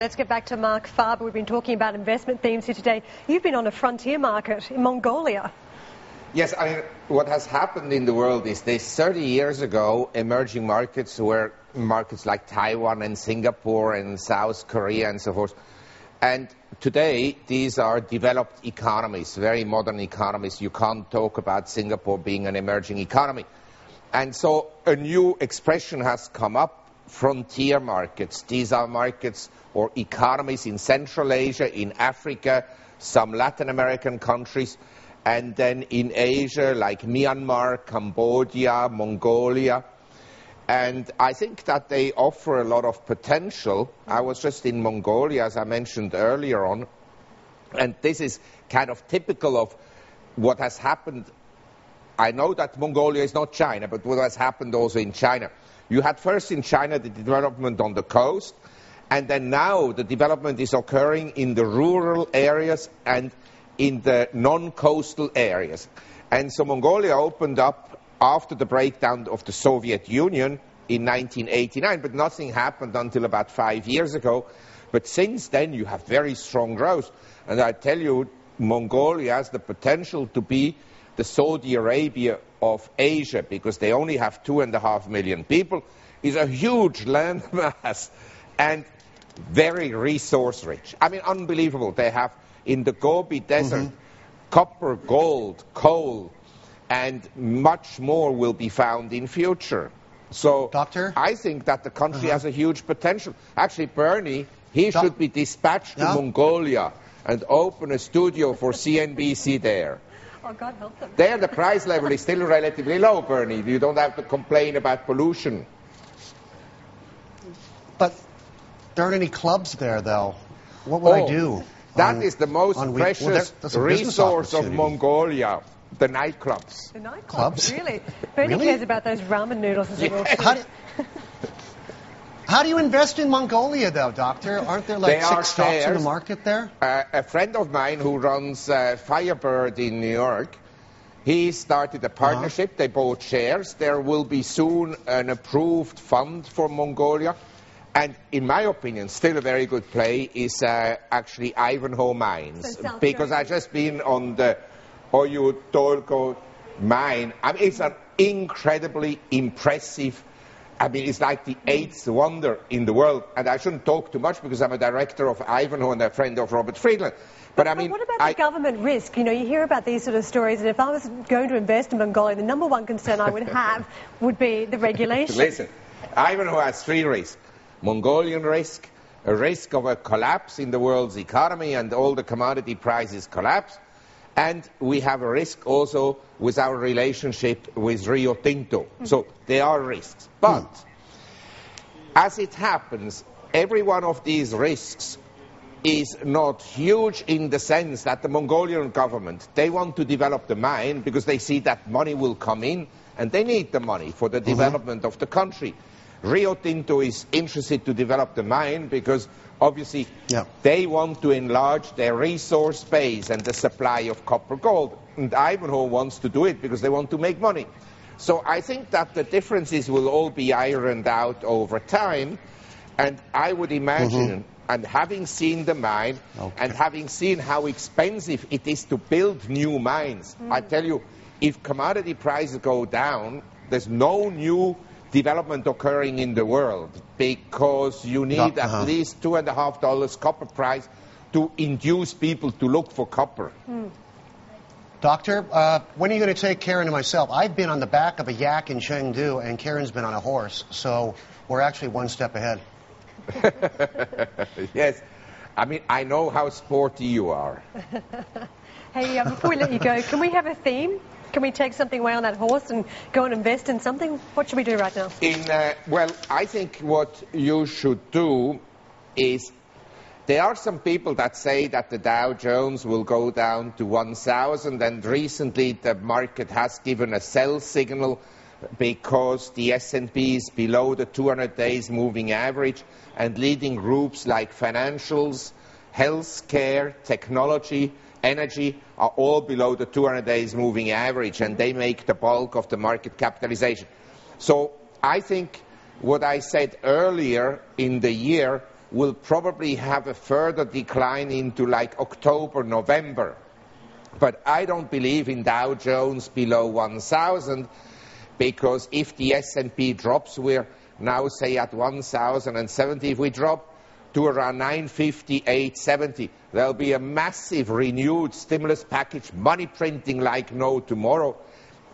Let's get back to Marc Faber. We've been talking about investment themes here today. You've been on a frontier market in Mongolia. Yes, I mean, what has happened in the world is this. 30 years ago, emerging markets were markets like Taiwan and Singapore and South Korea and so forth. And today, these are developed economies, very modern economies. You can't talk about Singapore being an emerging economy. And so a new expression has come up. Frontier markets. These are markets or economies in Central Asia, in Africa, some Latin American countries, and then in Asia like Myanmar, Cambodia, Mongolia. And I think that they offer a lot of potential. I was just in Mongolia, as I mentioned earlier on, and this is kind of typical of what has happened. I know that Mongolia is not China, but what has happened also in China. You had first in China the development on the coast, and then now the development is occurring in the rural areas and in the non-coastal areas. And so Mongolia opened up after the breakdown of the Soviet Union in 1989, but nothing happened until about 5 years ago. But since then you have very strong growth. And I tell you, Mongolia has the potential to be the Saudi Arabia of Asia, because they only have 2.5 million people, is a huge landmass and very resource rich. I mean, unbelievable. They have in the Gobi Desert copper, gold, coal, and much more will be found in future. So Doctor? I think that the country has a huge potential. Actually, Bernie, he should be dispatched to Mongolia and open a studio for CNBC there. Oh, God help them. There, the price level is still relatively low, Bernie. You don't have to complain about pollution. But there aren't any clubs there, though. What would I do? That is the most precious resource of Mongolia, the nightclubs. The nightclubs? Really? Bernie cares about those ramen noodles as well. How do you invest in Mongolia, though, Doctor? Aren't there like 6 stocks in the market there? A friend of mine who runs Firebird in New York, he started a partnership. They bought shares. There will be soon an approved fund for Mongolia. And in my opinion, still a very good play is actually Ivanhoe Mines. Because I've just been on the Oyu Tolgoi mine. I mean, it's an incredibly impressive, I mean, it's like the 8th wonder in the world. And I shouldn't talk too much because I'm a director of Ivanhoe and a friend of Robert Friedland. But I mean, what about the government risk? You know, you hear about these sort of stories, and if I was going to invest in Mongolia, the number one concern I would have would be the regulation. Listen, Ivanhoe has 3 risks. Mongolian risk, a risk of a collapse in the world's economy and all the commodity prices collapse. And we have a risk also with our relationship with Rio Tinto. So there are risks. But as it happens, every one of these risks is not huge in the sense that the Mongolian government, they want to develop the mine because they see that money will come in and they need the money for the development of the country. Rio Tinto is interested to develop the mine because obviously they want to enlarge their resource base and the supply of copper gold. And Ivanhoe wants to do it because they want to make money. So I think that the differences will all be ironed out over time. And I would imagine, and having seen the mine and having seen how expensive it is to build new mines, I tell you, if commodity prices go down, there's no new development occurring in the world because you need at least $2.50 copper price to induce people to look for copper. Doctor, when are you going to take Karen and myself? I've been on the back of a yak in Chengdu, and Karen's been on a horse, so we're actually one step ahead. Yes, I mean, I know how sporty you are. Hey, before we let you go, can we have a theme? Can we take something away on that horse and go and invest in something? What should we do right now? Well, I think what you should do is, there are some people that say that the Dow Jones will go down to 1,000, and recently the market has given a sell signal because the S&P is below the 200 days moving average, and leading groups like financials, healthcare, technology, energy are all below the 200 days moving average, and they make the bulk of the market capitalization. So I think what I said earlier in the year will probably have a further decline into like October, November. But I don't believe in Dow Jones below 1,000, because if the S&P drops, we're now say at 1,070. If we drop to around 950, 870, there'll be a massive renewed stimulus package, money printing like no tomorrow.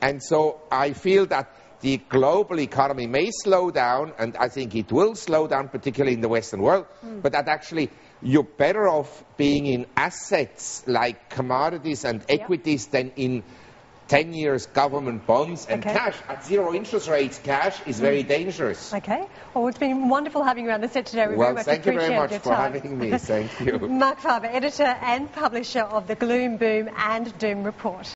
And so I feel that the global economy may slow down, and I think it will slow down, particularly in the Western world, but that actually you're better off being in assets like commodities and equities than in 10 years government bonds and cash. At zero interest rates, cash is very dangerous. Okay. Well, it's been wonderful having you around the set today. We very much thank you very much your for time. having me. Thank you. Marc Faber, editor and publisher of the Gloom, Boom and Doom Report.